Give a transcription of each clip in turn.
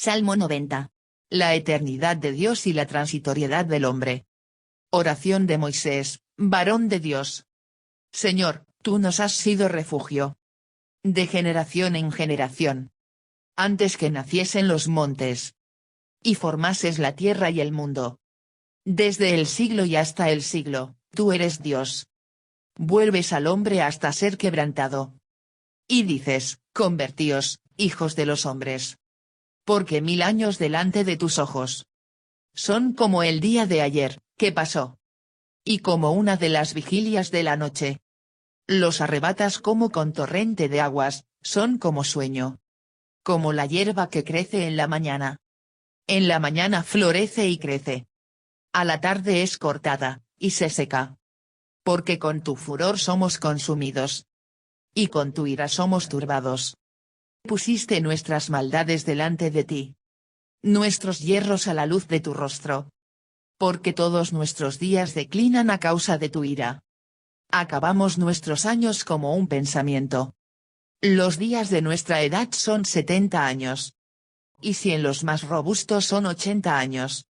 Salmo 90. La eternidad de Dios y la transitoriedad del hombre. Oración de Moisés, varón de Dios. Señor, tú nos has sido refugio. De generación en generación. Antes que naciesen los montes. Y formases la tierra y el mundo. Desde el siglo y hasta el siglo, tú eres Dios. Vuelves al hombre hasta ser quebrantado. Y dices, convertíos, hijos de los hombres. Porque 1000 años delante de tus ojos son como el día de ayer, que pasó. Y como una de las vigilias de la noche. Los arrebatas como con torrente de aguas, son como sueño. Como la hierba que crece en la mañana. En la mañana florece y crece. A la tarde es cortada, y se seca. Porque con tu furor somos consumidos. Y con tu ira somos turbados. Pusiste nuestras maldades delante de ti. Nuestros hierros a la luz de tu rostro. Porque todos nuestros días declinan a causa de tu ira. Acabamos nuestros años como un pensamiento. Los días de nuestra edad son 70 años. Y si en los más robustos son 80 años.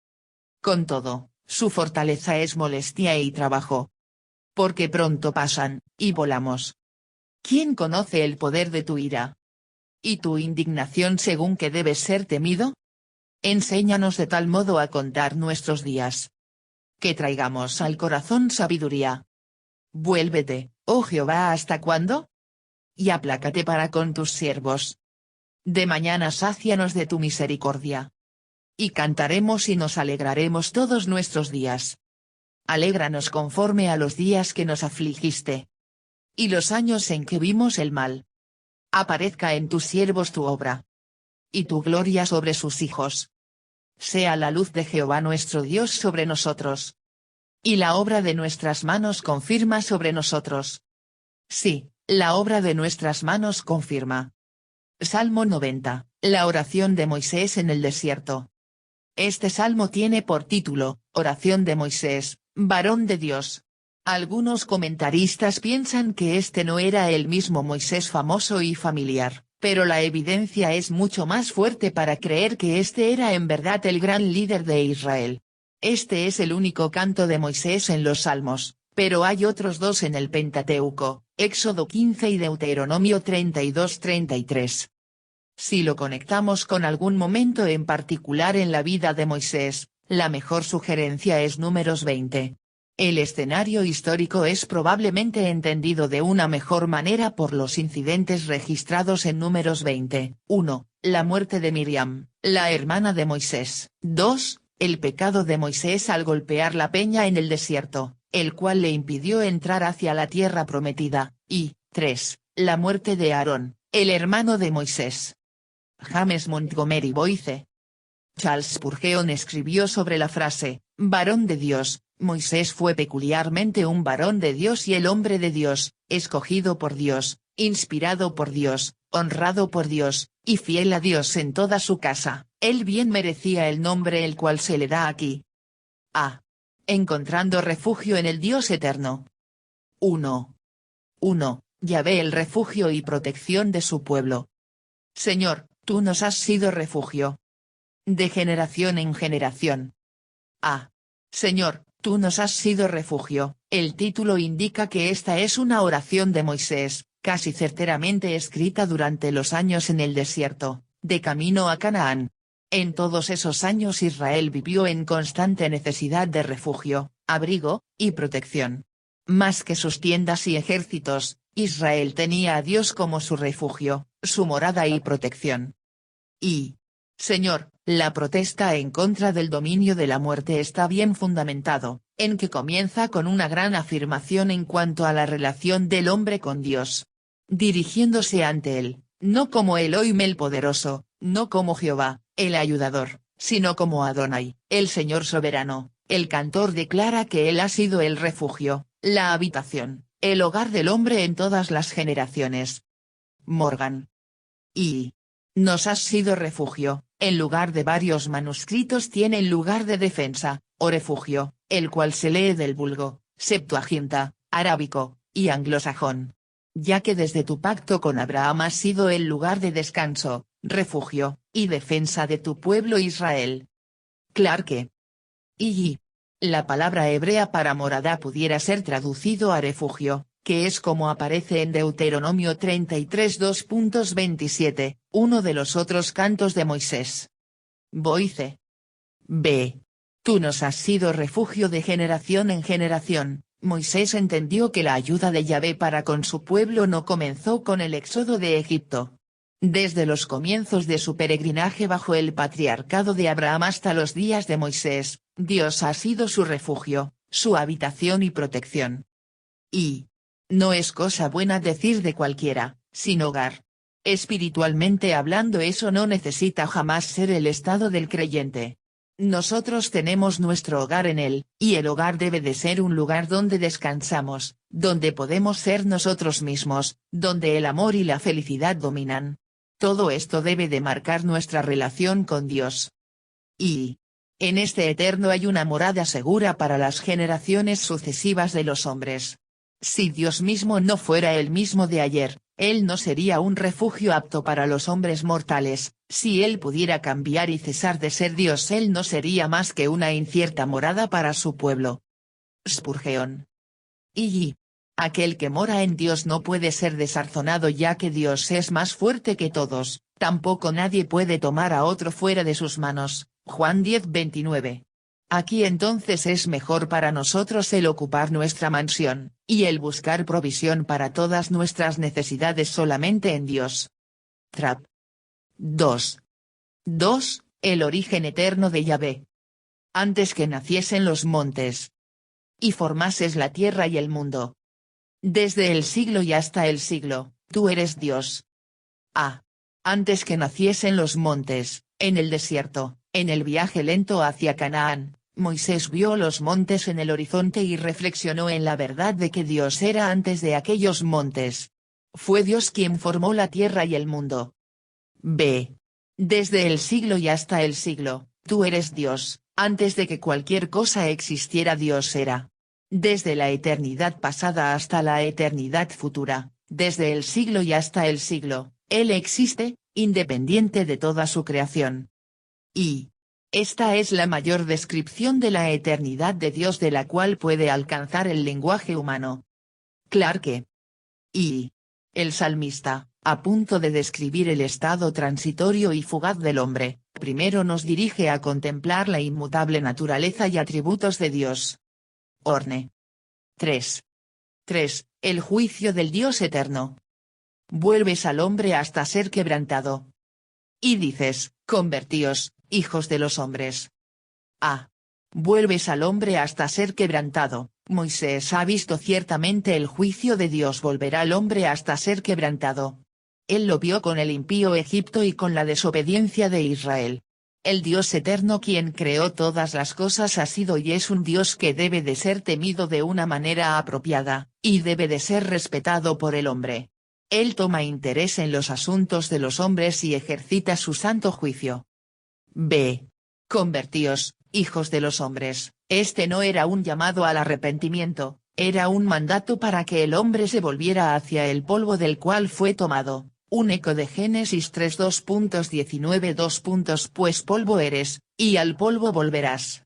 Con todo, su fortaleza es molestia y trabajo. Porque pronto pasan, y volamos. ¿Quién conoce el poder de tu ira? ¿Y tu indignación según que debes ser temido? Enséñanos de tal modo a contar nuestros días. Que traigamos al corazón sabiduría. Vuélvete, oh Jehová, ¿hasta cuándo? Y aplácate para con tus siervos. De mañana sácianos de tu misericordia. Y cantaremos y nos alegraremos todos nuestros días. Alégranos conforme a los días que nos afligiste. Y los años en que vimos el mal. Aparezca en tus siervos tu obra. Y tu gloria sobre sus hijos. Sea la luz de Jehová nuestro Dios sobre nosotros. Y la obra de nuestras manos confirma sobre nosotros. Sí, la obra de nuestras manos confirma. Salmo 90, la oración de Moisés en el desierto. Este salmo tiene por título, Oración de Moisés, varón de Dios. Algunos comentaristas piensan que este no era el mismo Moisés famoso y familiar, pero la evidencia es mucho más fuerte para creer que este era en verdad el gran líder de Israel. Este es el único canto de Moisés en los Salmos, pero hay otros dos en el Pentateuco, Éxodo 15 y Deuteronomio 32-33. Si lo conectamos con algún momento en particular en la vida de Moisés, la mejor sugerencia es Números 20. El escenario histórico es probablemente entendido de una mejor manera por los incidentes registrados en Números 20. 1. La muerte de Miriam, la hermana de Moisés. 2. El pecado de Moisés al golpear la peña en el desierto, el cual le impidió entrar hacia la tierra prometida. Y 3. La muerte de Aarón, el hermano de Moisés. James Montgomery Boyce. Charles Spurgeon escribió sobre la frase, varón de Dios. Moisés fue peculiarmente un varón de Dios y el hombre de Dios, escogido por Dios, inspirado por Dios, honrado por Dios, y fiel a Dios en toda su casa. Él bien merecía el nombre el cual se le da aquí. A. Encontrando refugio en el Dios eterno. 1. Yahvé el refugio y protección de su pueblo. Señor, tú nos has sido refugio. De generación en generación. A. Señor, tú nos has sido refugio. El título indica que esta es una oración de Moisés, casi certeramente escrita durante los años en el desierto, de camino a Canaán. En todos esos años Israel vivió en constante necesidad de refugio, abrigo, y protección. Más que sus tiendas y ejércitos, Israel tenía a Dios como su refugio, su morada y protección. Y, Señor, la protesta en contra del dominio de la muerte está bien fundamentado, en que comienza con una gran afirmación en cuanto a la relación del hombre con Dios. Dirigiéndose ante él, no como Elohim el poderoso, no como Jehová, el ayudador, sino como Adonai, el Señor soberano. El cantor declara que él ha sido el refugio, la habitación, el hogar del hombre en todas las generaciones. Morgan. Y nos has sido refugio, en lugar de varios manuscritos tiene el lugar de defensa, o refugio, el cual se lee del vulgo, Septuaginta, arábico, y anglosajón. Ya que desde tu pacto con Abraham has sido el lugar de descanso, refugio, y defensa de tu pueblo Israel. Clarke. Y la palabra hebrea para morada pudiera ser traducido a refugio, que es como aparece en Deuteronomio 33 2.27, uno de los otros cantos de Moisés. Boice. B. Tú nos has sido refugio de generación en generación. Moisés entendió que la ayuda de Yahvé para con su pueblo no comenzó con el éxodo de Egipto. Desde los comienzos de su peregrinaje bajo el patriarcado de Abraham hasta los días de Moisés, Dios ha sido su refugio, su habitación y protección. Y no es cosa buena decir de cualquiera, sin hogar. Espiritualmente hablando, eso no necesita jamás ser el estado del creyente. Nosotros tenemos nuestro hogar en él, y el hogar debe de ser un lugar donde descansamos, donde podemos ser nosotros mismos, donde el amor y la felicidad dominan. Todo esto debe de marcar nuestra relación con Dios. Y en este eterno hay una morada segura para las generaciones sucesivas de los hombres. Si Dios mismo no fuera el mismo de ayer, Él no sería un refugio apto para los hombres mortales. Si Él pudiera cambiar y cesar de ser Dios, Él no sería más que una incierta morada para su pueblo. Spurgeon. Y aquel que mora en Dios no puede ser desarzonado, ya que Dios es más fuerte que todos, tampoco nadie puede tomar a otro fuera de sus manos. Juan 10:29. Aquí entonces es mejor para nosotros el ocupar nuestra mansión, y el buscar provisión para todas nuestras necesidades solamente en Dios. Trap. 2. El origen eterno de Yahvé. Antes que naciesen los montes y formases la tierra y el mundo. Desde el siglo y hasta el siglo, tú eres Dios. A. Antes que naciesen los montes, en el desierto, en el viaje lento hacia Canaán, Moisés vio los montes en el horizonte y reflexionó en la verdad de que Dios era antes de aquellos montes. Fue Dios quien formó la tierra y el mundo. B. Desde el siglo y hasta el siglo, tú eres Dios, antes de que cualquier cosa existiera Dios era. Desde la eternidad pasada hasta la eternidad futura, desde el siglo y hasta el siglo, Él existe, independiente de toda su creación. Y esta es la mayor descripción de la eternidad de Dios de la cual puede alcanzar el lenguaje humano. Clarke. Y el salmista, a punto de describir el estado transitorio y fugaz del hombre, primero nos dirige a contemplar la inmutable naturaleza y atributos de Dios. Orne. 3. El juicio del Dios eterno. Vuelves al hombre hasta ser quebrantado. Y dices, convertíos, hijos de los hombres. A. Vuelves al hombre hasta ser quebrantado. Moisés ha visto ciertamente el juicio de Dios volver al hombre hasta ser quebrantado. Él lo vio con el impío Egipto y con la desobediencia de Israel. El Dios eterno quien creó todas las cosas ha sido y es un Dios que debe de ser temido de una manera apropiada, y debe de ser respetado por el hombre. Él toma interés en los asuntos de los hombres y ejercita su santo juicio. B. Convertíos, hijos de los hombres. Este no era un llamado al arrepentimiento, era un mandato para que el hombre se volviera hacia el polvo del cual fue tomado. Un eco de Génesis 3 2.19 Pues polvo eres, y al polvo volverás.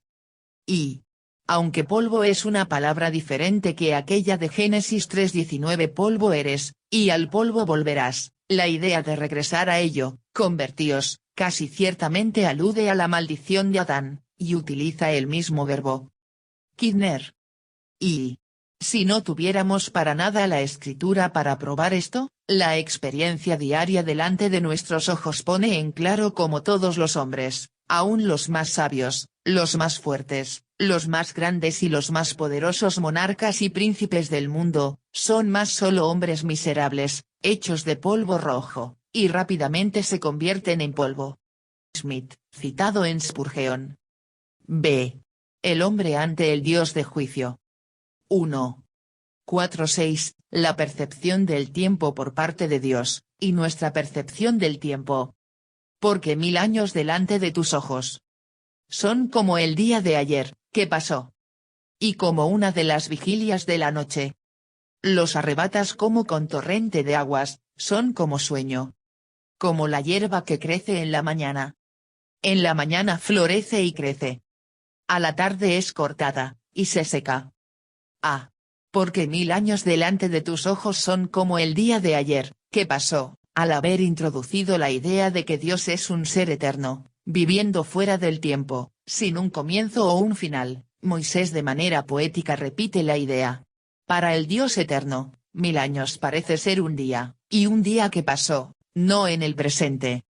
Y aunque polvo es una palabra diferente que aquella de Génesis 3:19 polvo eres, y al polvo volverás, la idea de regresar a ello, convertíos, casi ciertamente alude a la maldición de Adán, y utiliza el mismo verbo. Kidner. Y si no tuviéramos para nada la escritura para probar esto, la experiencia diaria delante de nuestros ojos pone en claro cómo todos los hombres, aun los más sabios, los más fuertes, los más grandes y los más poderosos monarcas y príncipes del mundo, son más solo hombres miserables, hechos de polvo rojo, y rápidamente se convierten en polvo. Smith, citado en Spurgeon. B. El hombre ante el Dios de juicio. 1. 4:6. La percepción del tiempo por parte de Dios, y nuestra percepción del tiempo. Porque 1000 años delante de tus ojos son como el día de ayer, que pasó. Y como una de las vigilias de la noche. Los arrebatas como con torrente de aguas, son como sueño. como la hierba que crece en la mañana. En la mañana florece y crece. A la tarde es cortada, y se seca. Porque 1000 años delante de tus ojos son como el día de ayer, que pasó, al haber introducido la idea de que Dios es un ser eterno, viviendo fuera del tiempo, sin un comienzo o un final. Moisés de manera poética repite la idea. Para el Dios eterno, 1000 años parece ser un día, y un día que pasó, no en el presente.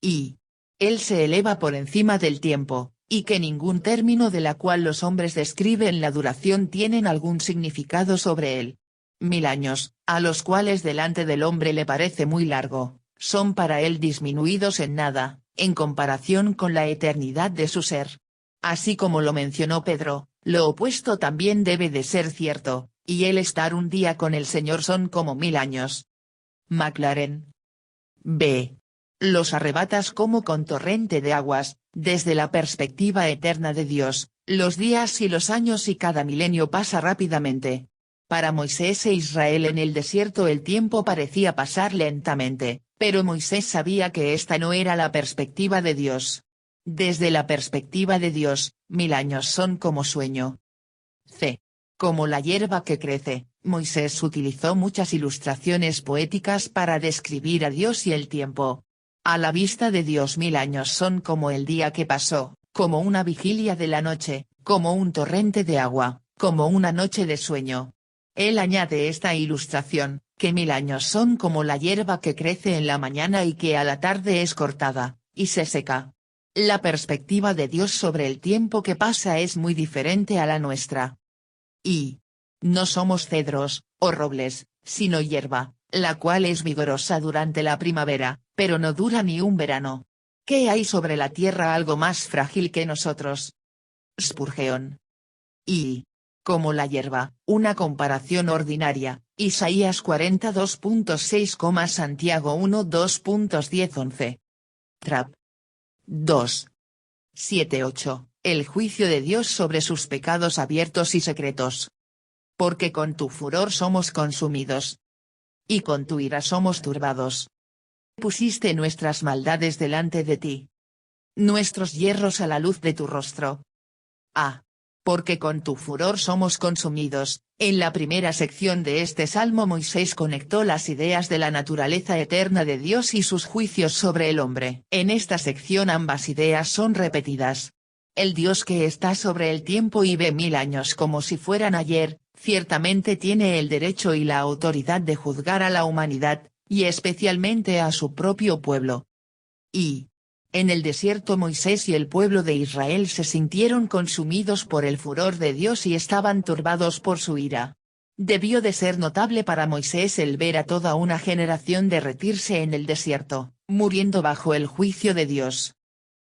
Y Él se eleva por encima del tiempo, y que ningún término de la cual los hombres describen la duración tienen algún significado sobre él. 1000 años, a los cuales delante del hombre le parece muy largo, son para él disminuidos en nada, en comparación con la eternidad de su ser. Así como lo mencionó Pedro, lo opuesto también debe de ser cierto, y el estar un día con el Señor son como 1000 años. Maclaren. B. Los arrebatas como con torrente de aguas, desde la perspectiva eterna de Dios, los días y los años y cada milenio pasa rápidamente. Para Moisés e Israel en el desierto el tiempo parecía pasar lentamente, pero Moisés sabía que esta no era la perspectiva de Dios. Desde la perspectiva de Dios, 1000 años son como sueño. C. Como la hierba que crece, Moisés utilizó muchas ilustraciones poéticas para describir a Dios y el tiempo. A la vista de Dios 1000 años son como el día que pasó, como una vigilia de la noche, como un torrente de agua, como una noche de sueño. Él añade esta ilustración, que 1000 años son como la hierba que crece en la mañana y que a la tarde es cortada, y se seca. La perspectiva de Dios sobre el tiempo que pasa es muy diferente a la nuestra. Y no somos cedros, o robles, sino hierba, la cual es vigorosa durante la primavera, pero no dura ni un verano. ¿Qué hay sobre la tierra algo más frágil que nosotros? Spurgeon. Y como la hierba, una comparación ordinaria, Isaías 42.6, Santiago 1:2.10-11. Trap. 2. 7-8, el juicio de Dios sobre sus pecados abiertos y secretos. Porque con tu furor somos consumidos. Y con tu ira somos turbados. Pusiste nuestras maldades delante de ti. Nuestros hierros a la luz de tu rostro. Porque con tu furor somos consumidos. En la primera sección de este salmo Moisés conectó las ideas de la naturaleza eterna de Dios y sus juicios sobre el hombre. En esta sección ambas ideas son repetidas. El Dios que está sobre el tiempo y ve 1000 años como si fueran ayer, ciertamente tiene el derecho y la autoridad de juzgar a la humanidad, y especialmente a su propio pueblo. Y en el desierto Moisés y el pueblo de Israel se sintieron consumidos por el furor de Dios y estaban turbados por su ira. Debió de ser notable para Moisés el ver a toda una generación derretirse en el desierto, muriendo bajo el juicio de Dios.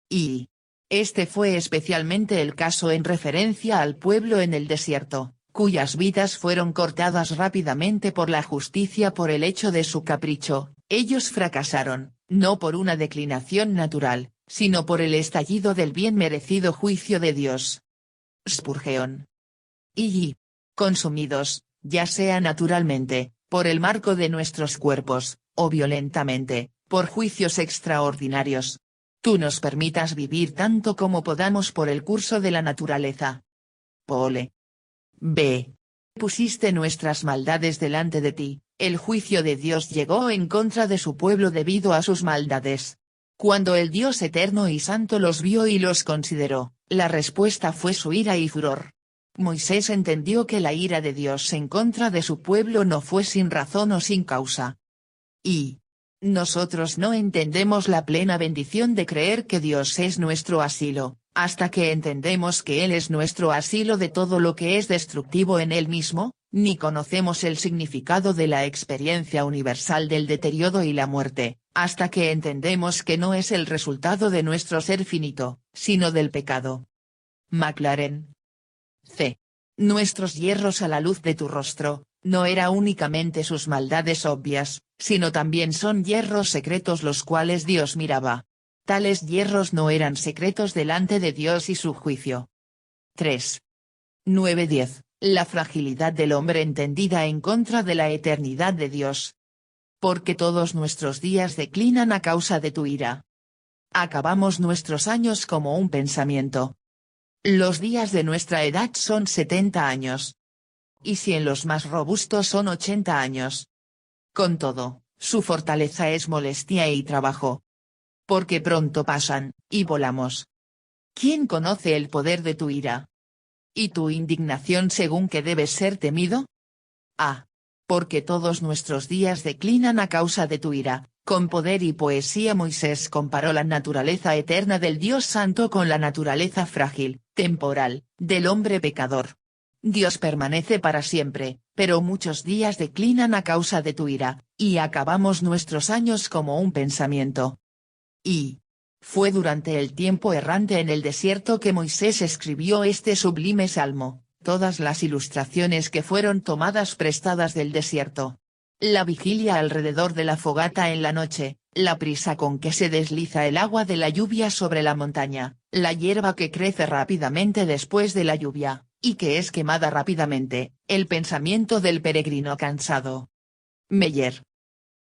Y este fue especialmente el caso en referencia al pueblo en el desierto, cuyas vidas fueron cortadas rápidamente por la justicia por el hecho de su capricho. Ellos fracasaron, no por una declinación natural, sino por el estallido del bien merecido juicio de Dios. Spurgeon. Y consumidos, ya sea naturalmente, por el marco de nuestros cuerpos, o violentamente, por juicios extraordinarios. Tú nos permitas vivir tanto como podamos por el curso de la naturaleza. Pole. B. Pusiste nuestras maldades delante de ti, el juicio de Dios llegó en contra de su pueblo debido a sus maldades. Cuando el Dios eterno y santo los vio y los consideró, la respuesta fue su ira y furor. Moisés entendió que la ira de Dios en contra de su pueblo no fue sin razón o sin causa. Y nosotros no entendemos la plena bendición de creer que Dios es nuestro asilo, hasta que entendemos que Él es nuestro asilo de todo lo que es destructivo en Él mismo, ni conocemos el significado de la experiencia universal del deterioro y la muerte, hasta que entendemos que no es el resultado de nuestro ser finito, sino del pecado. Maclaren. C. Nuestros hierros a la luz de tu rostro, no era únicamente sus maldades obvias, sino también son hierros secretos los cuales Dios miraba. Tales hierros no eran secretos delante de Dios y su juicio. 3. 9-10. La fragilidad del hombre entendida en contra de la eternidad de Dios. Porque todos nuestros días declinan a causa de tu ira. Acabamos nuestros años como un pensamiento. Los días de nuestra edad son 70 años. Y si en los más robustos son 80 años. Con todo, su fortaleza es molestia y trabajo. Porque pronto pasan, y volamos. ¿Quién conoce el poder de tu ira? ¿Y tu indignación según que debes ser temido? Ah. Porque todos nuestros días declinan a causa de tu ira. Con poder y poesía Moisés comparó la naturaleza eterna del Dios Santo con la naturaleza frágil, temporal, del hombre pecador. Dios permanece para siempre, pero muchos días declinan a causa de tu ira, y acabamos nuestros años como un pensamiento. Y fue durante el tiempo errante en el desierto que Moisés escribió este sublime salmo, todas las ilustraciones que fueron tomadas prestadas del desierto. La vigilia alrededor de la fogata en la noche, la prisa con que se desliza el agua de la lluvia sobre la montaña, la hierba que crece rápidamente después de la lluvia, y que es quemada rápidamente, el pensamiento del peregrino cansado. Meyer.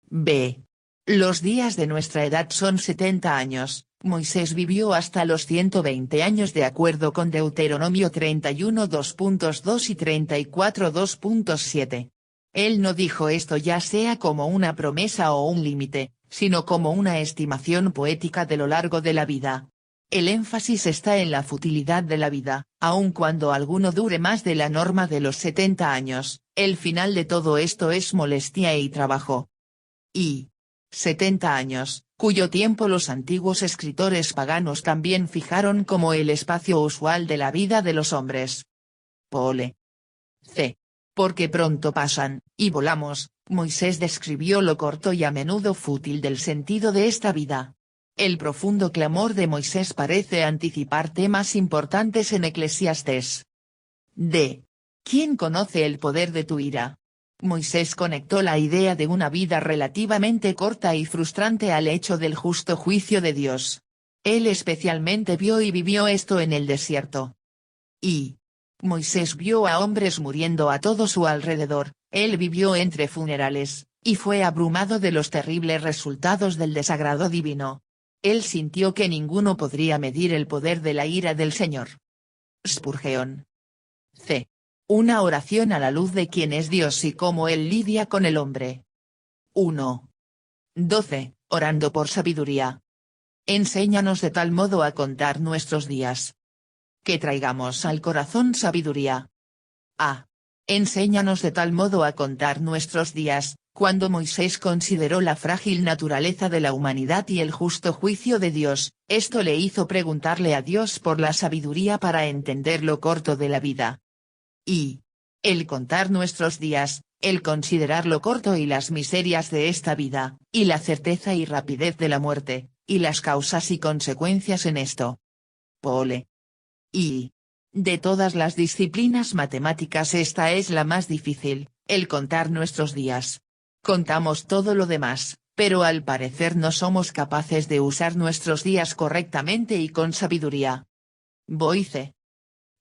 B. Los días de nuestra edad son 70 años, Moisés vivió hasta los 120 años de acuerdo con Deuteronomio 31 2.2 y 34 2.7. Él no dijo esto ya sea como una promesa o un límite, sino como una estimación poética de lo largo de la vida. El énfasis está en la futilidad de la vida, aun cuando alguno dure más de la norma de los 70 años, el final de todo esto es molestia y trabajo. Y 70 años, cuyo tiempo los antiguos escritores paganos también fijaron como el espacio usual de la vida de los hombres. Pole. C. Porque pronto pasan, y volamos, Moisés describió lo corto y a menudo fútil del sentido de esta vida. El profundo clamor de Moisés parece anticipar temas importantes en Eclesiastés. D. ¿Quién conoce el poder de tu ira? Moisés conectó la idea de una vida relativamente corta y frustrante al hecho del justo juicio de Dios. Él especialmente vio y vivió esto en el desierto. Y Moisés vio a hombres muriendo a todo su alrededor, él vivió entre funerales, y fue abrumado de los terribles resultados del desagrado divino. Él sintió que ninguno podría medir el poder de la ira del Señor. Spurgeon. C. Una oración a la luz de quién es Dios y cómo Él lidia con el hombre. 1. 12. Orando por sabiduría. Enséñanos de tal modo a contar nuestros días. Que traigamos al corazón sabiduría. A. Enséñanos de tal modo a contar nuestros días. Cuando Moisés consideró la frágil naturaleza de la humanidad y el justo juicio de Dios, esto le hizo preguntarle a Dios por la sabiduría para entender lo corto de la vida. Y el contar nuestros días, el considerar lo corto y las miserias de esta vida, y la certeza y rapidez de la muerte, y las causas y consecuencias en esto. Pole. Y de todas las disciplinas matemáticas esta es la más difícil, el contar nuestros días. Contamos todo lo demás, pero al parecer no somos capaces de usar nuestros días correctamente y con sabiduría. Boyce.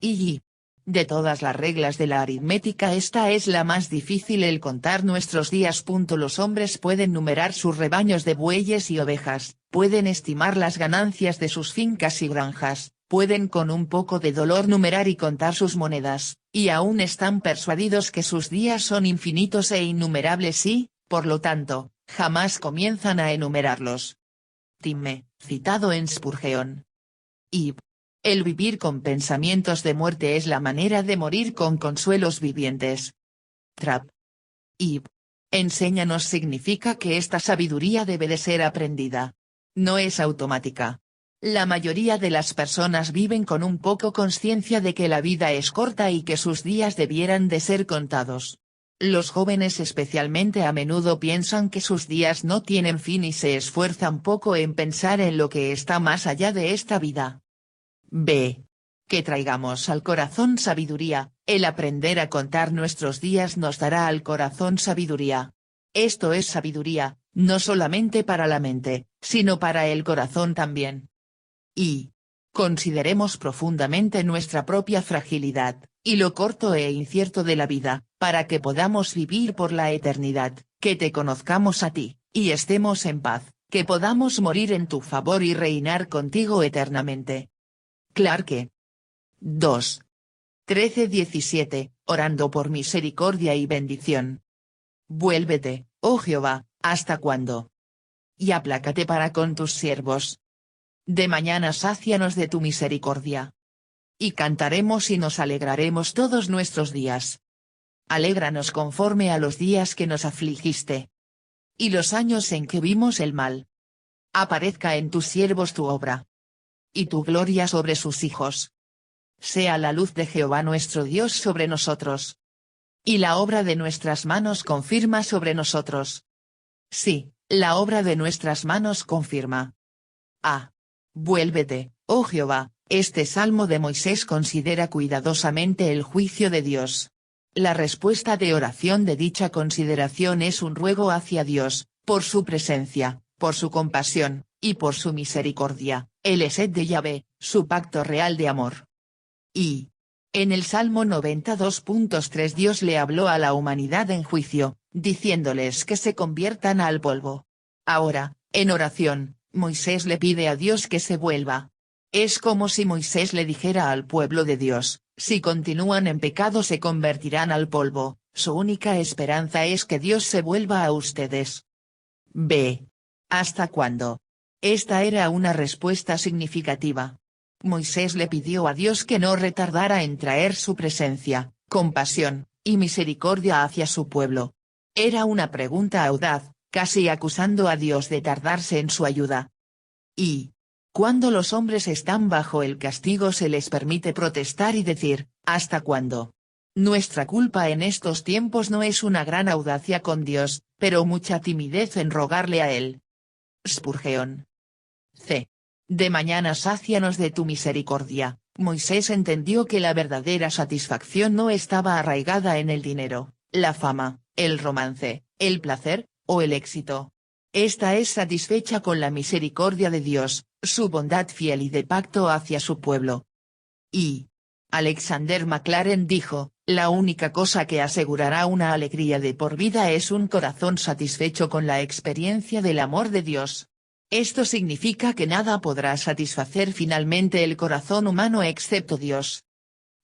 Y de todas las reglas de la aritmética esta es la más difícil el contar nuestros días. Los hombres pueden numerar sus rebaños de bueyes y ovejas, pueden estimar las ganancias de sus fincas y granjas, pueden con un poco de dolor numerar y contar sus monedas, y aún están persuadidos que sus días son infinitos e innumerables y, por lo tanto, jamás comienzan a enumerarlos. Timme, citado en Spurgeon. Y el vivir con pensamientos de muerte es la manera de morir con consuelos vivientes. Trapp. Y enséñanos significa que esta sabiduría debe de ser aprendida. No es automática. La mayoría de las personas viven con un poco conciencia de que la vida es corta y que sus días debieran de ser contados. Los jóvenes especialmente a menudo piensan que sus días no tienen fin y se esfuerzan poco en pensar en lo que está más allá de esta vida. B. Que traigamos al corazón sabiduría, el aprender a contar nuestros días nos dará al corazón sabiduría. Esto es sabiduría, no solamente para la mente, sino para el corazón también. Y consideremos profundamente nuestra propia fragilidad, y lo corto e incierto de la vida, para que podamos vivir por la eternidad, que te conozcamos a ti, y estemos en paz, que podamos morir en tu favor y reinar contigo eternamente. Clarke. 2. 13:17, orando por misericordia y bendición. Vuélvete, oh Jehová, ¿hasta cuándo? Y aplácate para con tus siervos. De mañana sácianos de tu misericordia. Y cantaremos y nos alegraremos todos nuestros días. Alégranos conforme a los días que nos afligiste. Y los años en que vimos el mal. Aparezca en tus siervos tu obra. Y tu gloria sobre sus hijos. Sea la luz de Jehová nuestro Dios sobre nosotros. Y la obra de nuestras manos confirma sobre nosotros. Sí, la obra de nuestras manos confirma. Vuélvete, oh Jehová. Este salmo de Moisés considera cuidadosamente el juicio de Dios. La respuesta de oración de dicha consideración es un ruego hacia Dios, por su presencia, por su compasión, y por su misericordia, el Esed de Yahvé, su pacto real de amor. Y en el Salmo 92.3 Dios le habló a la humanidad en juicio, diciéndoles que se conviertan al polvo. Ahora, en oración, Moisés le pide a Dios que se vuelva. Es como si Moisés le dijera al pueblo de Dios, si continúan en pecado se convertirán al polvo, su única esperanza es que Dios se vuelva a ustedes. B. ¿Hasta cuándo? Esta era una respuesta significativa. Moisés le pidió a Dios que no retardara en traer su presencia, compasión, y misericordia hacia su pueblo. Era una pregunta audaz, casi acusando a Dios de tardarse en su ayuda. Y cuando los hombres están bajo el castigo se les permite protestar y decir, ¿hasta cuándo? Nuestra culpa en estos tiempos no es una gran audacia con Dios, pero mucha timidez en rogarle a Él. Spurgeon. C. De mañana sácianos de tu misericordia. Moisés entendió que la verdadera satisfacción no estaba arraigada en el dinero, la fama, el romance, el placer, o el éxito. Esta es satisfecha con la misericordia de Dios, su bondad fiel y de pacto hacia su pueblo. Y Alexander McLaren dijo, la única cosa que asegurará una alegría de por vida es un corazón satisfecho con la experiencia del amor de Dios. Esto significa que nada podrá satisfacer finalmente el corazón humano excepto Dios.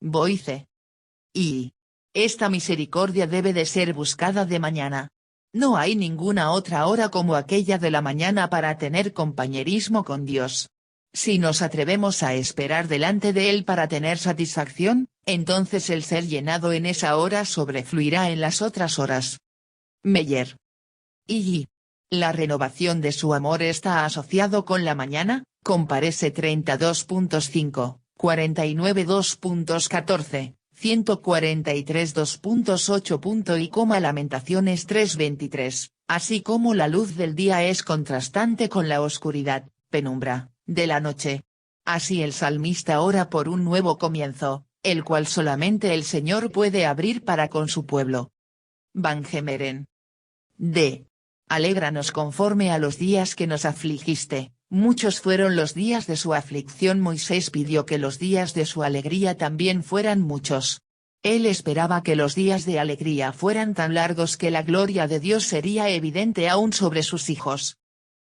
Boyce. Y esta misericordia debe de ser buscada de mañana. No hay ninguna otra hora como aquella de la mañana para tener compañerismo con Dios. Si nos atrevemos a esperar delante de Él para tener satisfacción, entonces el ser llenado en esa hora sobrefluirá en las otras horas. Meyer. Y la renovación de su amor está asociado con la mañana, comparece 32.5, 49 2.14. 143 2.8. Y Lamentaciones 3:23, así como la luz del día es contrastante con la oscuridad, penumbra, de la noche. Así el salmista ora por un nuevo comienzo, el cual solamente el Señor puede abrir para con su pueblo. Van Gemeren. D. Alégranos conforme a los días que nos afligiste. Muchos fueron los días de su aflicción. Moisés pidió que los días de su alegría también fueran muchos. Él esperaba que los días de alegría fueran tan largos que la gloria de Dios sería evidente aún sobre sus hijos.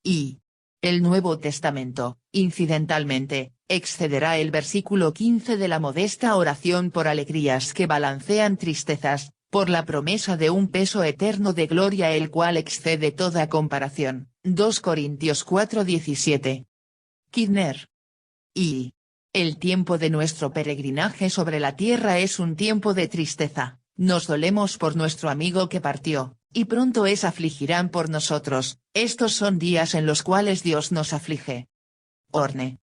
Y el Nuevo Testamento, incidentalmente, excederá el versículo 15 de la modesta oración por alegrías que balancean tristezas, por la promesa de un peso eterno de gloria el cual excede toda comparación. 2 Corintios 4:17. Kidner. Y el tiempo de nuestro peregrinaje sobre la tierra es un tiempo de tristeza, nos dolemos por nuestro amigo que partió, y pronto afligirán por nosotros, estos son días en los cuales Dios nos aflige. Orne.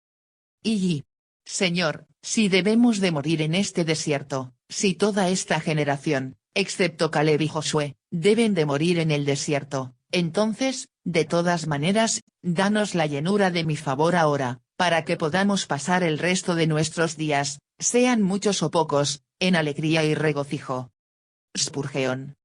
Y Señor, si debemos de morir en este desierto, si toda esta generación, excepto Caleb y Josué, deben de morir en el desierto, entonces, de todas maneras, danos la llenura de mi favor ahora, para que podamos pasar el resto de nuestros días, sean muchos o pocos, en alegría y regocijo. Spurgeon.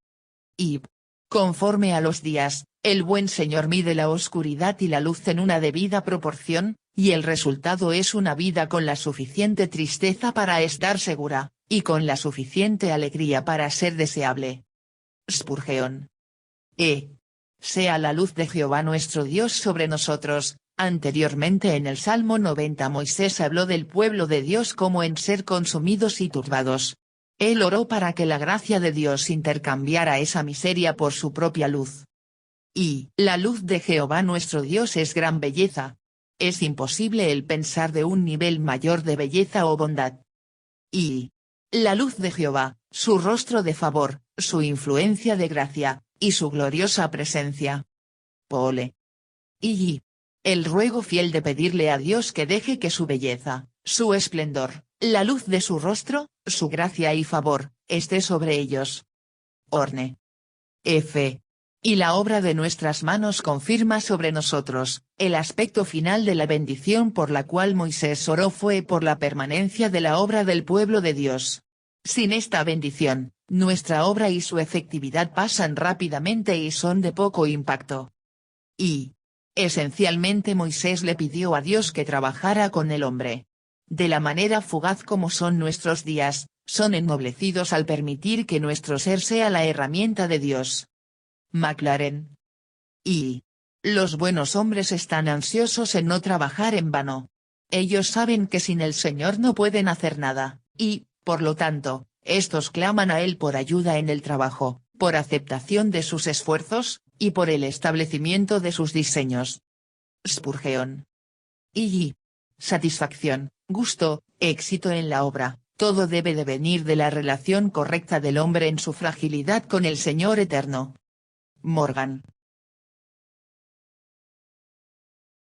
Y conforme a los días, el buen Señor mide la oscuridad y la luz en una debida proporción, y el resultado es una vida con la suficiente tristeza para estar segura, y con la suficiente alegría para ser deseable. Spurgeon. Sea la luz de Jehová nuestro Dios sobre nosotros. Anteriormente en el Salmo 90 Moisés habló del pueblo de Dios como en ser consumidos y turbados. Él oró para que la gracia de Dios intercambiara esa miseria por su propia luz. Y la luz de Jehová nuestro Dios es gran belleza. Es imposible el pensar de un nivel mayor de belleza o bondad. Y la luz de Jehová, su rostro de favor, su influencia de gracia, y su gloriosa presencia. Pole. Y el ruego fiel de pedirle a Dios que deje que su belleza, su esplendor, la luz de su rostro, su gracia y favor, esté sobre ellos. Orne. F. Y la obra de nuestras manos confirma sobre nosotros. El aspecto final de la bendición por la cual Moisés oró fue por la permanencia de la obra del pueblo de Dios. Sin esta bendición, nuestra obra y su efectividad pasan rápidamente y son de poco impacto. Y esencialmente Moisés le pidió a Dios que trabajara con el hombre. De la manera fugaz como son nuestros días, son ennoblecidos al permitir que nuestro ser sea la herramienta de Dios. McLaren. Y los buenos hombres están ansiosos en no trabajar en vano. Ellos saben que sin el Señor no pueden hacer nada, y, por lo tanto, estos claman a Él por ayuda en el trabajo, por aceptación de sus esfuerzos, y por el establecimiento de sus diseños. Spurgeon. Y satisfacción, gusto, éxito en la obra, todo debe de venir de la relación correcta del hombre en su fragilidad con el Señor eterno. Morgan.